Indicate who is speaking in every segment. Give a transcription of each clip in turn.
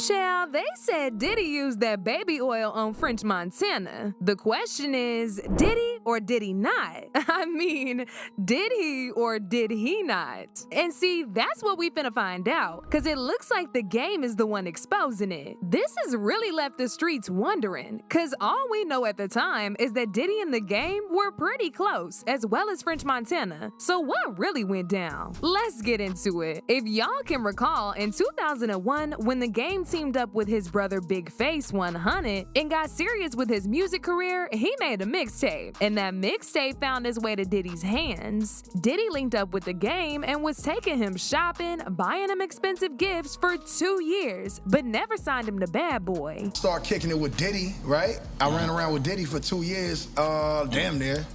Speaker 1: Child, they said Diddy used that baby oil on French Montana. The question is, did he or did he not? I mean, did he or did he not? And see, that's what we finna find out, cause it looks like The Game is the one exposing it. This has really left the streets wondering, cause all we know at the time is that Diddy and The Game were pretty close, as well as French Montana. So what really went down? Let's get into it. If y'all can recall, in 2001, when The Game teamed up with his brother Big Face 100 and got serious with his music career, he made a mixtape, and that mixtape found its way to Diddy's hands. Diddy linked up with The Game and was taking him shopping, buying him expensive gifts for 2 years, but never signed him to Bad Boy.
Speaker 2: Start kicking it with Diddy, right? I ran around with Diddy for 2 years, damn near.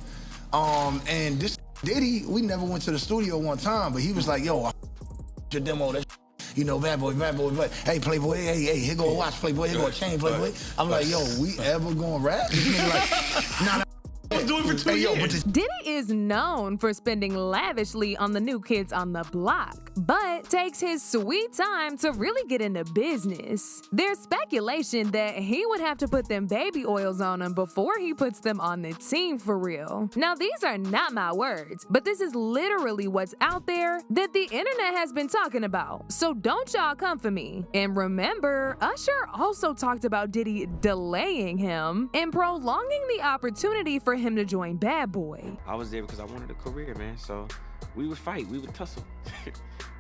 Speaker 2: And this Diddy, we never went to the studio one time, but he was like, yo, your demo, that you know, bad boy, hey, Playboy, hey, here go a watch, Playboy, here go a chain, Playboy. I'm like, yo, we ever gonna rap? This nigga like, nah.
Speaker 3: I was doing it for 2 years.
Speaker 1: Diddy is known for spending lavishly on the new kids on the block, but takes his sweet time to really get into business. There's speculation that he would have to put them baby oils on them before he puts them on the team for real. Now, these are not my words, but this is literally what's out there that the internet has been talking about. So don't y'all come for me. And remember, Usher also talked about Diddy delaying him and prolonging the opportunity for him to join Bad Boy.
Speaker 4: I was there because I wanted a career, man. So we would fight, we would tussle.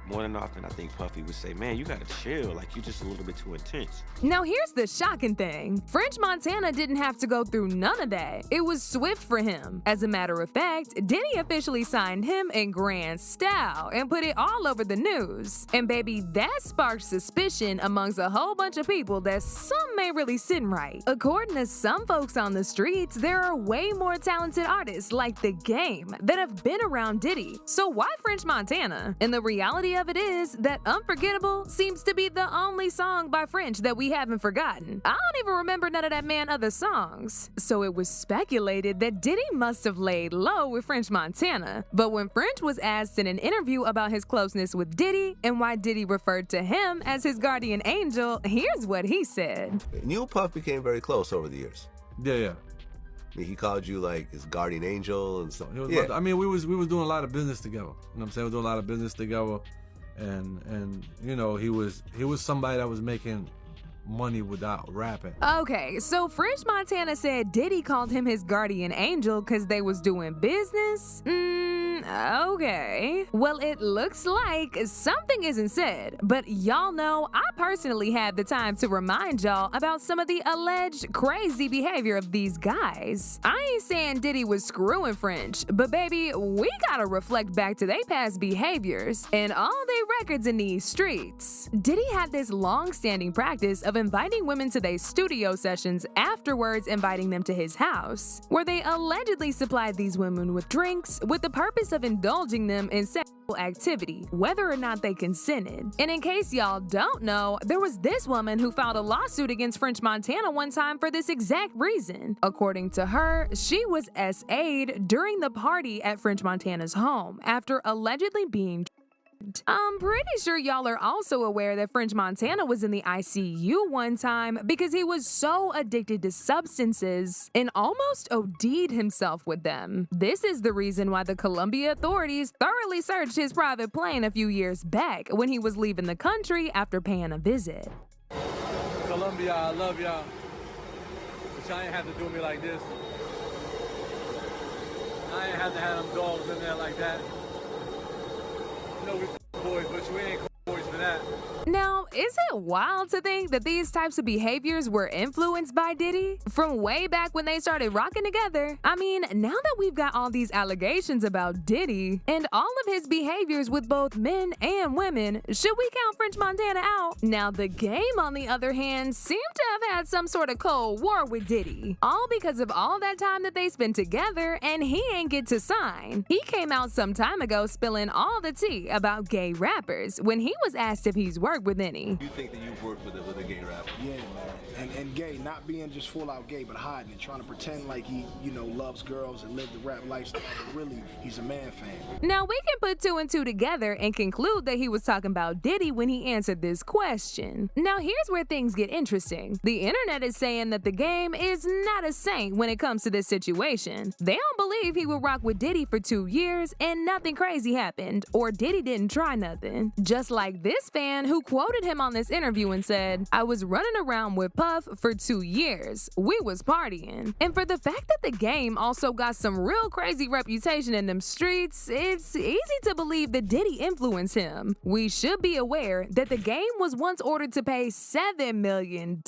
Speaker 4: More than often, I think Puffy would say, man, you gotta chill, like you just a little bit too intense.
Speaker 1: Now here's the shocking thing. French Montana didn't have to go through none of that. It was swift for him. As a matter of fact, Diddy officially signed him in grand style and put it all over the news. And baby, that sparked suspicion amongst a whole bunch of people that some ain't really sitting right. According to some folks on the streets, there are way more talented artists like The Game that have been around Diddy. So why French Montana? And the reality of it is that Unforgettable seems to be the only song by French that we haven't forgotten. I don't even remember none of that man other songs. So it was speculated that Diddy must have laid low with French Montana. But when French was asked in an interview about his closeness with Diddy and why Diddy referred to him as his guardian angel, here's what he said.
Speaker 5: You and Puff became very close over the years.
Speaker 3: Yeah.
Speaker 5: I mean, he called you like his guardian angel and stuff.
Speaker 3: I mean, we was doing a lot of business together. You know what I'm saying? We were doing a lot of business together. And you know, he was somebody that was making money without rapping.
Speaker 1: Okay, so French Montana said Diddy called him his guardian angel because they was doing business? Okay. Well, it looks like something isn't said, but y'all know I personally had the time to remind y'all about some of the alleged crazy behavior of these guys. I ain't saying Diddy was screwing French, but baby, we gotta reflect back to their past behaviors and all their records in these streets. Diddy had this long-standing practice of inviting women to their studio sessions, afterwards inviting them to his house, where they allegedly supplied these women with drinks with the purpose of indulging them in sexual activity, whether or not they consented. And in case y'all don't know, there was this woman who filed a lawsuit against French Montana one time for this exact reason. According to her, she was SA'd during the party at French Montana's home after allegedly being I'm pretty sure y'all are also aware that French Montana was in the ICU one time because he was so addicted to substances and almost OD'd himself with them. This is the reason why the Colombia authorities thoroughly searched his private plane a few years back when he was leaving the country after paying a visit.
Speaker 6: Colombia, I love y'all. But y'all ain't have to do me like this. I ain't have to have them dogs in there like that. You know we boys, but you ain't boys for that.
Speaker 1: Now, is it wild to think that these types of behaviors were influenced by Diddy from way back when they started rocking together? I mean, now that we've got all these allegations about Diddy and all of his behaviors with both men and women, should we count French Montana out? Now, The Game, on the other hand, seemed to have had some sort of cold war with Diddy, all because of all that time that they spent together and he ain't get to sign. He came out some time ago spilling all the tea about gay rappers when he was asked if he's worked with any. Diddy.
Speaker 5: You think that you've worked with a gay rapper?
Speaker 7: Yeah, man. And gay, not being just full out gay, but hiding it, trying to pretend like he, loves girls and live the rap lifestyle, but really, he's a man fan.
Speaker 1: Now we can put two and two together and conclude that he was talking about Diddy when he answered this question. Now here's where things get interesting. The internet is saying that The Game is not a saint when it comes to this situation. They don't believe he would rock with Diddy for 2 years and nothing crazy happened, or Diddy didn't try nothing. Just like this fan who quoted him on this interview and said, "I was running around with Puff for 2 years. We was partying." And for the fact that The Game also got some real crazy reputation in them streets, it's easy to believe that Diddy influenced him. We should be aware that The Game was once ordered to pay $7 million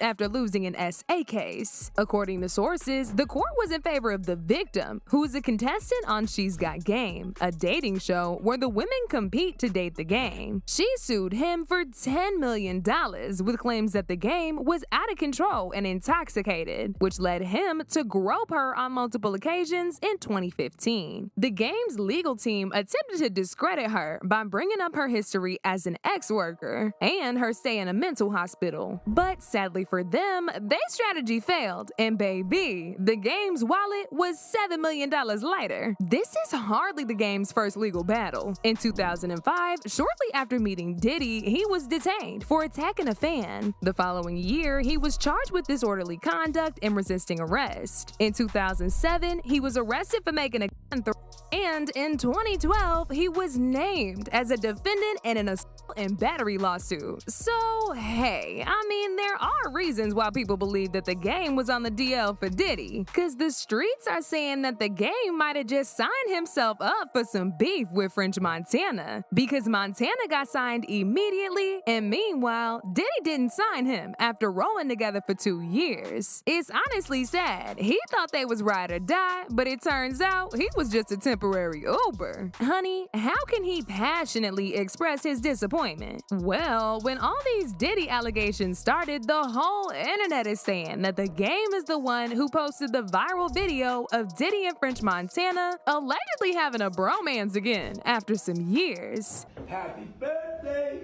Speaker 1: after losing an SA case. According to sources, the court was in favor of the victim, who is a contestant on She's Got Game, a dating show where the women compete to date The Game. She sued him for $10 million with claims that The Game was out of control and intoxicated, which led him to grope her on multiple occasions in 2015. The Game's legal team attempted to discredit her by bringing up her history as an ex-worker and her stay in a mental hospital. But sadly for them, their strategy failed, and baby, The Game's wallet was $7 million lighter. This is hardly The Game's first legal battle. In 2005, shortly after meeting Diddy, he was detained for attacking a fan. The following year, he was charged with disorderly conduct and resisting arrest. In 2007, he was arrested for making a gun threat, and in 2012, he was named as a defendant in an assault and battery lawsuit. So, hey, I mean, there are reasons why people believe that The Game was on the DL for Diddy, cause the streets are saying that The Game might have just signed himself up for some beef with French Montana, because Montana got signed immediately, and meanwhile, Diddy didn't sign him after rolling together for 2 years. It's honestly sad. He thought they was ride or die, but it turns out he was just a temporary Uber. Honey, how can he passionately express his disappointment? Well, when all these Diddy allegations started, the whole internet is saying that The Game is the one who posted the viral video of Diddy and French Montana allegedly having a bromance again after some years.
Speaker 8: Happy birthday,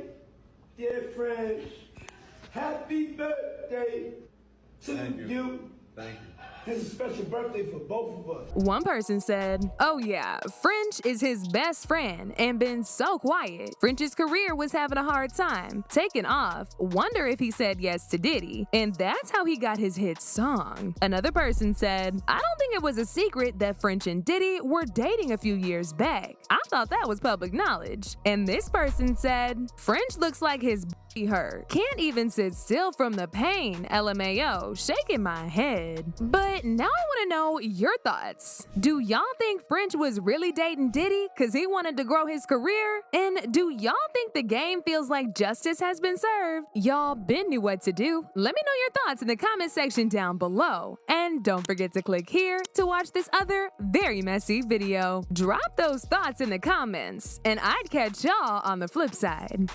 Speaker 8: dear French. Happy birthday to you.
Speaker 3: Thank you.
Speaker 8: This is a special birthday for both of us.
Speaker 1: One person said, "Oh yeah, French is his best friend and been so quiet. French's career was having a hard time, taking off. Wonder if he said yes to Diddy. And that's how he got his hit song." Another person said, "I don't think it was a secret that French and Diddy were dating a few years back. I thought that was public knowledge." And this person said, "French looks like his b***y hurt. Can't even sit still from the pain, LMAO, shaking my head." But now I want to know your thoughts. Do y'all think French was really dating Diddy because he wanted to grow his career? And do y'all think The Game feels like justice has been served? Y'all been knew what to do. Let me know your thoughts in the comment section down below. And don't forget to click here to watch this other very messy video. Drop those thoughts in the comments, and I'd catch y'all on the flip side.